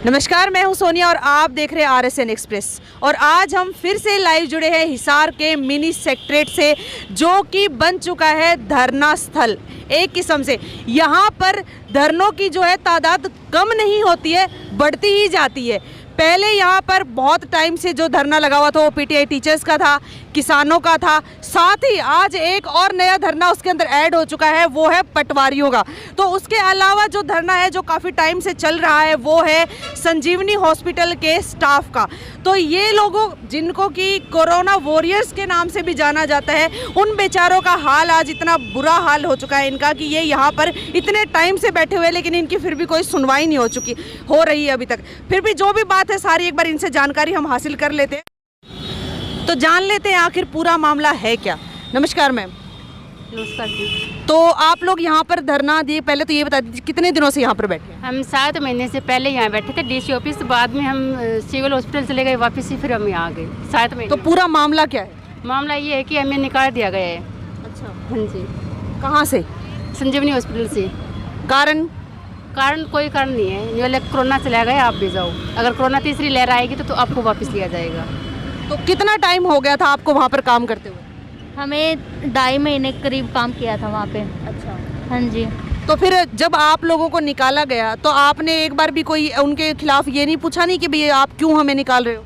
नमस्कार, मैं हूं सोनिया और आप देख रहे हैं RSN एक्सप्रेस। और आज हम फिर से लाइव जुड़े हैं हिसार के मिनी सेक्रेटरीट से, जो कि बन चुका है धरना स्थल। एक किस्म से यहां पर धरनों की जो है तादाद कम नहीं होती है, बढ़ती ही जाती है। पहले यहाँ पर बहुत टाइम से जो धरना लगा हुआ था वो PTI टीचर्स का था, किसानों का था, साथ ही आज एक और नया धरना उसके अंदर ऐड हो चुका है, वो है पटवारियों का। तो उसके अलावा जो धरना है जो काफ़ी टाइम से चल रहा है वो है संजीवनी हॉस्पिटल के स्टाफ का। तो ये लोगों जिनको कि कोरोना वॉरियर्स के नाम से भी जाना जाता है, उन बेचारों का हाल आज इतना बुरा हाल हो चुका है इनका कि ये यहाँ पर इतने टाइम से बैठे हुए, लेकिन इनकी फिर भी कोई सुनवाई नहीं हो रही है अभी तक। फिर भी जो भी बात है सारी एक बार इनसे जानकारी हम हासिल कर लेते हैं, तो जान लेते हैं आखिर पूरा मामला है क्या। नमस्कार मैम। नमस्कार जी। तो आप लोग यहाँ पर धरना दिए, पहले तो ये बता दीजिए कितने दिनों से यहाँ पर बैठे हैं? हम 7 महीने से पहले यहाँ बैठे थे DC ऑफिस, बाद में हम सिविल हॉस्पिटल चले गए वापस ही, फिर हम यहाँ आ गए 7 महीने। तो पूरा मामला क्या है? मामला ये है कि हमें निकाल दिया गया है। अच्छा, हाँ जी। कहाँ से? संजीवनी हॉस्पिटल से। कारण कोई कारण नहीं है, जो कोरोना चला गया आप भी जाओ, अगर कोरोना तीसरी लहर आएगी तो आपको वापस लिया जाएगा। तो कितना टाइम हो गया था आपको वहाँ पर काम करते हुए? हमें 2.5 महीने के करीब काम किया था वहाँ पे। अच्छा, हाँ जी। तो फिर जब आप लोगों को निकाला गया तो आपने एक बार भी कोई उनके खिलाफ ये नहीं पूछा नहीं कि भैया आप क्यों हमें निकाल रहे हो?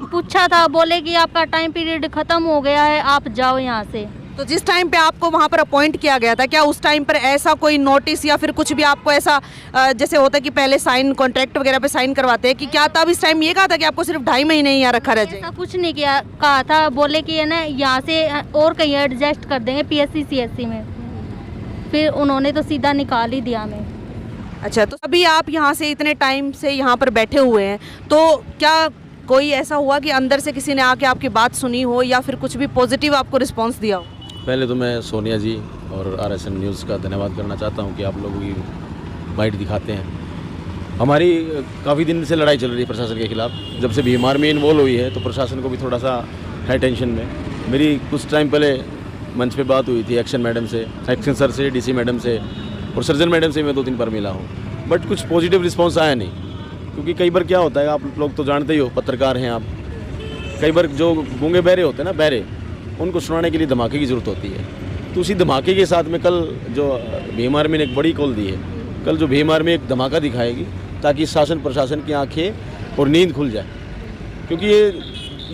पूछा था, बोले कि आपका टाइम पीरियड ख़त्म हो गया है, आप जाओ यहाँ से। तो जिस टाइम पे आपको वहाँ पर अपॉइंट किया गया था, क्या उस टाइम पर ऐसा कोई नोटिस या फिर कुछ भी आपको ऐसा जैसे होता है कि पहले साइन कॉन्ट्रैक्ट वगैरह पे साइन करवाते हैं, कि क्या तब इस टाइम ये कहा था कि आपको सिर्फ 2.5 महीने ही यहाँ रखा रह जाए? ऐसा कुछ नहीं किया, कहा था, बोले कि है ना यहाँ से और कहीं एडजस्ट कर देंगे PSC CSC में। फिर उन्होंने तो सीधा निकाल ही दिया हमें। अच्छा, तो अभी आप यहाँ से इतने टाइम से यहाँ पर बैठे हुए हैं, तो क्या कोई ऐसा हुआ कि अंदर से किसी ने आके आपकी बात सुनी हो या फिर कुछ भी पॉजिटिव आपको रिस्पॉन्स दिया हो? पहले तो मैं सोनिया जी और RSN न्यूज़ का धन्यवाद करना चाहता हूं कि आप लोगों की बाइट दिखाते हैं। हमारी काफ़ी दिन से लड़ाई चल रही है प्रशासन के खिलाफ। जब से बीमार में इन्वॉल्व हुई है तो प्रशासन को भी थोड़ा सा है टेंशन में। मेरी कुछ टाइम पहले मंच पे बात हुई थी एक्शन मैडम से, एक्शन सर से, DC मैडम से और सर्जन मैडम से मैं 2-3 बार मिला हूँ, बट कुछ पॉजिटिव रिस्पॉन्स आया नहीं। क्योंकि कई बार क्या होता है, आप लोग तो जानते ही हो, पत्रकार हैं आप, कई बार जो गूंगे बहरे होते हैं ना, बहरे, उनको सुनाने के लिए धमाके की ज़रूरत होती है। तो उसी धमाके के साथ में कल जो भीम आर्मी ने एक बड़ी कॉल दी है, कल जो भीम आर्मी एक धमाका दिखाएगी ताकि शासन प्रशासन की आंखें और नींद खुल जाए। क्योंकि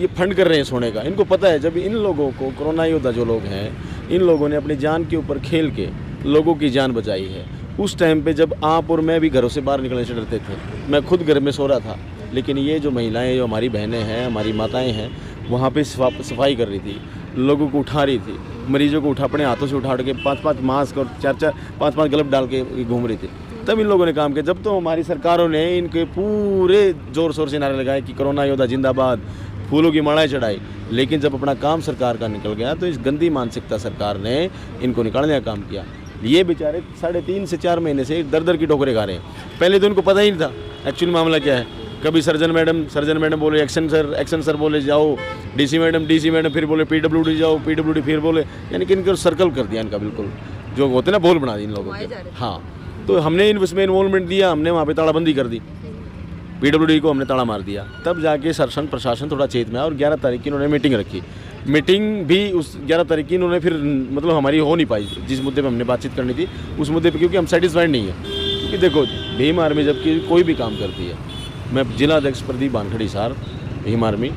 ये फंड कर रहे हैं सोने का। इनको पता है जब इन लोगों को, कोरोना योद्धा जो लोग हैं, इन लोगों ने अपनी जान के ऊपर खेल के लोगों की जान बचाई है। उस टाइम पर जब आप और मैं भी घरों से बाहर निकलने से डरते थे, मैं खुद घर में सो रहा था, लेकिन ये जो महिलाएँ, जो हमारी बहनें हैं, हमारी माताएँ हैं, वहाँ पर सफाई कर रही थी, लोगों को उठा रही थी, मरीजों को अपने हाथों से उठा के 5-5 मास्क और 4-5 ग्लव डाल के घूम रही थी। तब इन लोगों ने काम किया। जब तो हमारी सरकारों ने इनके पूरे ज़ोर शोर से नारे लगाए कि कोरोना योद्धा जिंदाबाद, फूलों की मालाएं चढ़ाई, लेकिन जब अपना काम सरकार का निकल गया तो इस गंदी मानसिकता सरकार ने इनको निकालने का काम किया। ये बेचारे 3.5 से 4 महीने से दर की ठोकरें खा रहे हैं। पहले तो इनको पता ही नहीं था एक्चुअली मामला क्या है। कभी सर्जन मैडम बोले एक्शन सर बोले जाओ, DC मैडम फिर बोले PWD जाओ, PWD फिर बोले, यानी कि इनको सर्कल कर दिया इनका, बिल्कुल जो होते ना बोल बना दी इन लोगों के। हाँ, तो हमने इसमें इन्वॉल्वमेंट दिया, हमने वहाँ पे तालाबंदी कर दी, PWD को हमने ताला मार दिया। तब जाके शासन प्रशासन थोड़ा चेत में आया और 11 तारीख की इन्होंने मीटिंग रखी। मीटिंग भी उस 11 तारीख की इन्होंने फिर मतलब हमारी हो नहीं पाई, जिस मुद्दे पर हमने बातचीत करनी थी उस मुद्दे पर, क्योंकि हम सेटिस्फाइड नहीं है। क्योंकि देखो, भीम आर्मी जबकि कोई भी काम करती है, मैं जिला अध्यक्ष प्रदीप बानखड़ी हिसार भीम आर्मी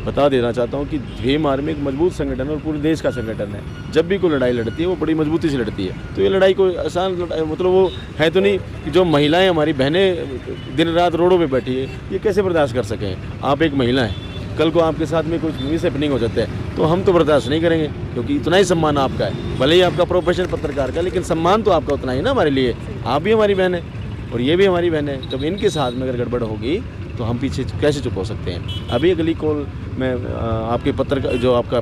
बता देना चाहता हूँ कि भीम आर्मी एक मजबूत संगठन और पूरे देश का संगठन है। जब भी कोई लड़ाई लड़ती है वो बड़ी मजबूती से लड़ती है। तो ये लड़ाई कोई आसान मतलब वो है तो नहीं कि जो महिलाएं, हमारी बहनें दिन रात रोडों पे बैठी है, ये कैसे बर्दाश्त कर सकें। आप एक महिला हैं, कल को आपके साथ में कुछ मिसहैपनिंग हो जाता है तो हम तो बर्दाश्त नहीं करेंगे, क्योंकि इतना ही सम्मान आपका है। भले ही आपका प्रोफेशन पत्रकार का, लेकिन सम्मान तो आपका उतना ही ना हमारे लिए। आप भी हमारी बहन है और ये भी हमारी बहन है। जब इनके साथ में अगर गड़बड़ होगी तो हम पीछे कैसे चुप हो सकते हैं। अभी अगली कॉल मैं आपके पत्रकार जो आपका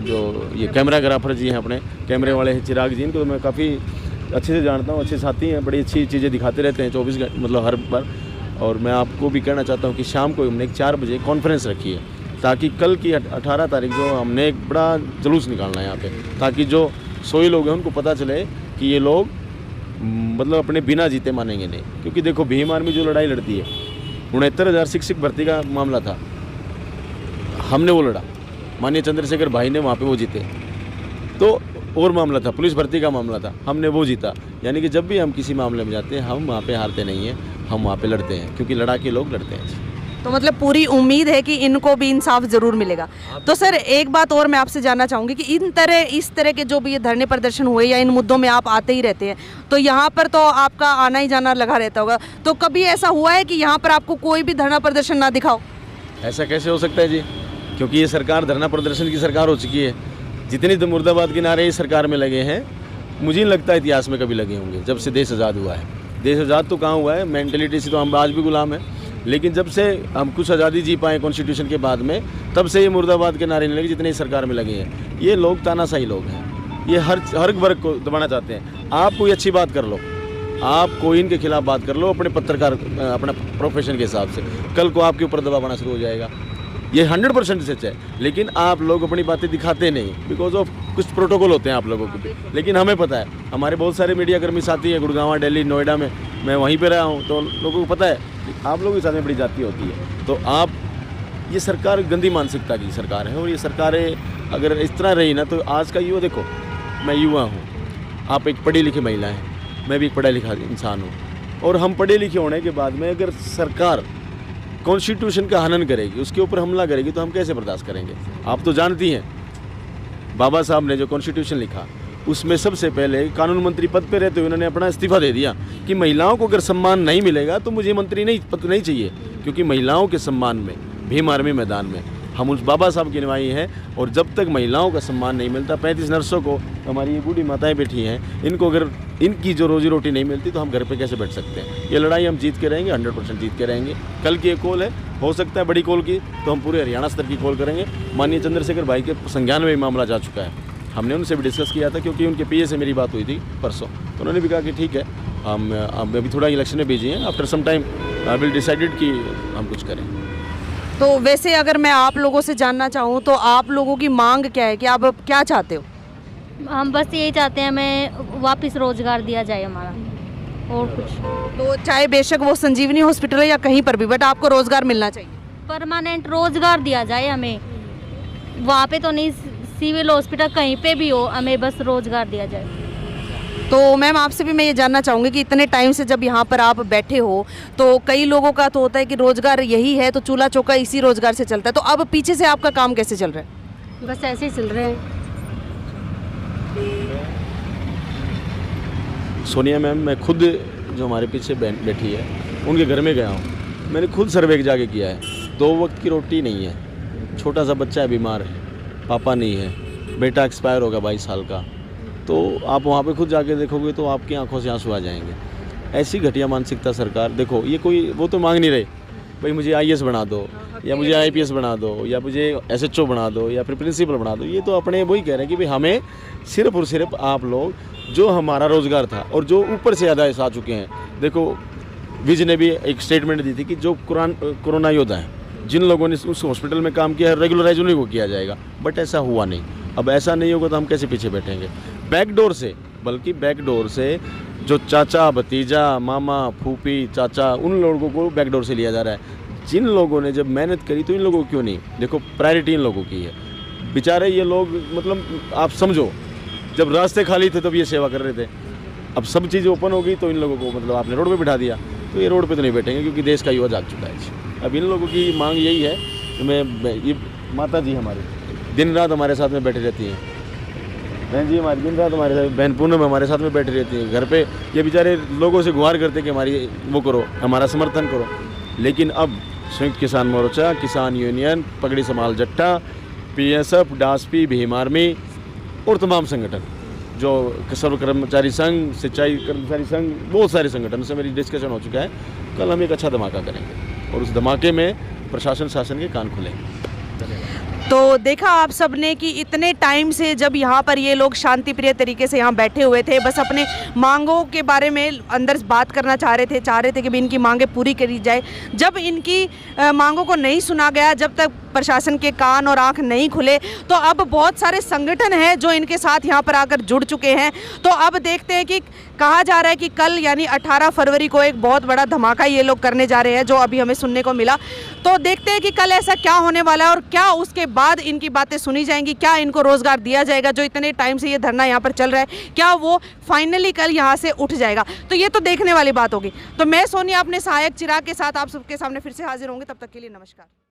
जो ये कैमराग्राफर जी हैं, अपने कैमरे वाले हैं चिराग जी, इनको तो मैं काफ़ी अच्छे से जानता हूँ, अच्छे साथी हैं, बड़ी अच्छी चीज़ें दिखाते रहते हैं 24 घंटे मतलब हर बार। और मैं आपको भी कहना चाहता हूँ कि शाम को हमने 4 बजे कॉन्फ्रेंस रखी है, ताकि कल की 18 तारीख जो हमने एक बड़ा जुलूस निकालना है यहाँ पे, ताकि जो सोए लोग हैं उनको पता चले कि ये लोग मतलब अपने बिना जीते मानेंगे नहीं। क्योंकि देखो, भीम आर्मी जो लड़ाई लड़ती है 69,000 शिक्षक भर्ती का मामला था, हमने वो लड़ा, माननीय चंद्रशेखर भाई ने वहाँ पे वो जीते। तो और मामला था, पुलिस भर्ती का मामला था, हमने वो जीता। यानी कि जब भी हम किसी मामले में जाते हैं, हम वहाँ पे हारते नहीं हैं, हम वहाँ पे लड़ते हैं, क्योंकि लड़ा के लोग लड़ते हैं। तो मतलब पूरी उम्मीद है कि इनको भी इंसाफ ज़रूर मिलेगा। तो सर एक बात और मैं आपसे जानना चाहूँगी कि इस तरह के जो भी ये धरने प्रदर्शन हुए या इन मुद्दों में आप आते ही रहते हैं, तो यहाँ पर तो आपका आना ही जाना लगा रहता होगा, तो कभी ऐसा हुआ है कि यहाँ पर आपको कोई भी धरना प्रदर्शन ना दिखाओ? ऐसा कैसे हो सकता है जी, क्योंकि ये सरकार धरना प्रदर्शन की सरकार हो चुकी है। जितने तो मुर्दाबाद के नारे इस सरकार में लगे हैं, मुझे नहीं लगता इतिहास में कभी लगे होंगे जब से देश आज़ाद हुआ है। देश आज़ाद तो कहाँ हुआ है, मेंटलिटी से तो हम आज भी गुलाम हैं, लेकिन जब से हम कुछ आज़ादी जी पाए कॉन्स्टिट्यूशन के बाद में, तब से ये मुर्दाबाद के नारे नहीं लगे जितने इस सरकार में लगे हैं। ये लोग तानाशाही लोग हैं, ये हर वर्ग को दबाना चाहते हैं। आप कोई अच्छी बात कर लो, आप कोई इनके खिलाफ बात कर लो अपने पत्रकार अपना प्रोफेशन के हिसाब से, कल को आपके ऊपर दबाव आना शुरू हो जाएगा। ये 100% सच है, लेकिन आप लोग अपनी बातें दिखाते नहीं, बिकॉज ऑफ कुछ प्रोटोकॉल होते हैं आप लोगों के भी। लेकिन हमें पता है, हमारे बहुत सारे मीडिया कर्मी साथी हैं गुड़गांव, दिल्ली, नोएडा में, मैं वहीं पे रहा हूँ, तो लोगों को पता है कि आप लोगों के साथ में बड़ी जाती होती है। तो आप, ये सरकार गंदी मानसिकता की सरकार है, और ये सरकारें अगर इस तरह रही ना, तो आज का युवा, देखो मैं युवा हूँ, आप एक पढ़ी लिखी महिला हैं, मैं भी एक पढ़ा लिखा इंसान हूँ, और हम पढ़े लिखे होने के बाद में अगर सरकार कॉन्स्टिट्यूशन का हनन करेगी, उसके ऊपर हमला करेगी, तो हम कैसे बर्दाश्त करेंगे? आप तो जानती हैं बाबा साहब ने जो कॉन्स्टिट्यूशन लिखा, उसमें सबसे पहले कानून मंत्री पद पे रहते हुए उन्होंने अपना इस्तीफा दे दिया कि महिलाओं को अगर सम्मान नहीं मिलेगा तो मुझे मंत्री पद नहीं चाहिए, क्योंकि महिलाओं के सम्मान में भीम आर्मी मैदान में हम उस बाबा साहब की निभाई हैं। और जब तक महिलाओं का सम्मान नहीं मिलता, 35 नर्सों को, हमारी ये बूढ़ी माताएं बैठी हैं, इनको अगर इनकी जो रोजी रोटी नहीं मिलती तो हम घर पे कैसे बैठ सकते हैं? ये लड़ाई हम जीत के रहेंगे, 100% जीत के रहेंगे। कल की एक कॉल है, हो सकता है बड़ी कॉल की, तो हम पूरे हरियाणा स्तर की कॉल करेंगे। माननीय चंद्रशेखर भाई के संज्ञान में भी मामला जा चुका है, हमने उनसे भी डिस्कस किया था, क्योंकि उनके पीए से मेरी बात हुई थी परसों, तो उन्होंने भी कहा कि ठीक है, हम अभी थोड़ा इलेक्शन में बिजी हैं, after some time will decided कि हम कुछ करें। तो वैसे अगर मैं आप लोगों से जानना चाहूँ तो आप लोगों की मांग क्या है, कि आप क्या चाहते हो? हम बस यही चाहते हैं, हमें वापस रोजगार दिया जाए हमारा, और कुछ। तो चाहे बेशक वो संजीवनी हॉस्पिटल है या कहीं पर भी, बट आपको रोजगार मिलना चाहिए, परमानेंट रोजगार दिया जाए हमें, वहाँ पे तो नहीं, सिविल हॉस्पिटल कहीं पे भी हो, हमें बस रोजगार दिया जाए। तो मैम आपसे भी मैं ये जानना चाहूँगी कि इतने टाइम से जब यहाँ पर आप बैठे हो, तो कई लोगों का तो होता है कि रोज़गार यही है, तो चूल्हा चौका इसी रोज़गार से चलता है, तो अब पीछे से आपका काम कैसे चल रहा है? बस ऐसे ही चल रहे हैं। सोनिया मैम, मैं खुद जो हमारे पीछे बैठी है उनके घर में गया हूँ, मैंने खुद सर्वे जाके किया है। 2 वक्त की रोटी नहीं है, छोटा सा बच्चा है, बीमार है, पापा नहीं है, बेटा एक्सपायर होगा 22 साल का, तो आप वहाँ पे खुद जाके देखोगे तो आपकी आंखों से आंसू आ जाएंगे। ऐसी घटिया मानसिकता सरकार, देखो ये कोई वो तो मांग नहीं रही भाई मुझे IAS बना दो, या मुझे IPS बना दो, या मुझे SHO बना दो, या फिर प्रिंसिपल बना दो। ये तो अपने वही कह रहे हैं कि भाई हमें सिर्फ और सिर्फ आप लोग जो हमारा रोज़गार था और जो ऊपर से ज़्यादा आ चुके हैं। देखो विज ने भी एक स्टेटमेंट दी थी कि जो कोरोना योद्धा हैं, जिन लोगों ने उस हॉस्पिटल में काम किया है, रेगुलराइज उन्हीं को किया जाएगा, बट ऐसा हुआ नहीं। अब ऐसा नहीं होगा तो हम कैसे पीछे बैठेंगे? बैकडोर से, बल्कि बैकडोर से जो चाचा, भतीजा, मामा, फूफी, चाचा, उन लोगों को बैकडोर से लिया जा रहा है। जिन लोगों ने जब मेहनत करी तो इन लोगों को क्यों नहीं? देखो प्रायोरिटी इन लोगों की है। बेचारे ये लोग, मतलब आप समझो, जब रास्ते खाली थे तब ये सेवा कर रहे थे, अब सब चीज़ ओपन हो गई तो इन लोगों को मतलब आपने रोड पे बिठा दिया, तो ये रोड पे तो नहीं बैठेंगे, क्योंकि देश का युवा जाग चुका है। अब इन लोगों की मांग यही है कि मैं ये माता जी हमारी दिन रात हमारे साथ में बैठी रहती हैं, बहन जी हमारी दिन रात हमारे साथ, बहन पूनम हमारे साथ में बैठी रहती है घर पे। ये बेचारे लोगों से गुहार करते कि हमारी वो करो, हमारा समर्थन करो। लेकिन अब संयुक्त किसान मोर्चा, किसान यूनियन, पगड़ी समाल जट्टा, PSF, डास्पी, भीम आर्मी और तमाम संगठन, जो सर्व कर्मचारी संघ, सिंचाई कर्मचारी संघ, बहुत सारे संगठन से मेरी डिस्कशन हो चुका है। कल हम एक अच्छा धमाका करेंगे और उस धमाके में प्रशासन शासन के कान खुलेंगे। तो देखा आप सब ने कि इतने टाइम से जब यहाँ पर ये लोग शांति प्रिय तरीके से यहाँ बैठे हुए थे, बस अपने मांगों के बारे में अंदर बात करना चाह रहे थे कि भी इनकी मांगें पूरी करी जाए। जब इनकी मांगों को नहीं सुना गया, जब तक प्रशासन के कान और आंख नहीं खुले, तो अब बहुत सारे संगठन हैं जो इनके साथ यहाँ पर आकर जुड़ चुके हैं। तो अब देखते हैं कि कहा जा रहा है कि कल यानी 18 फरवरी को एक बहुत बड़ा धमाका ये लोग करने जा रहे हैं, जो अभी हमें सुनने को मिला। तो देखते हैं कि कल ऐसा क्या होने वाला है और क्या उसके बाद इनकी बातें सुनी जाएंगी, क्या इनको रोजगार दिया जाएगा जो इतने टाइम से ये धरना यहाँ पर चल रहा है, क्या वो फाइनली कल यहाँ से उठ जाएगा। तो ये तो देखने वाली बात होगी। तो मैं सोनिया अपने सहायक चिराग के साथ आप सबके सामने फिर से हाजिर होंगे, तब तक के लिए नमस्कार।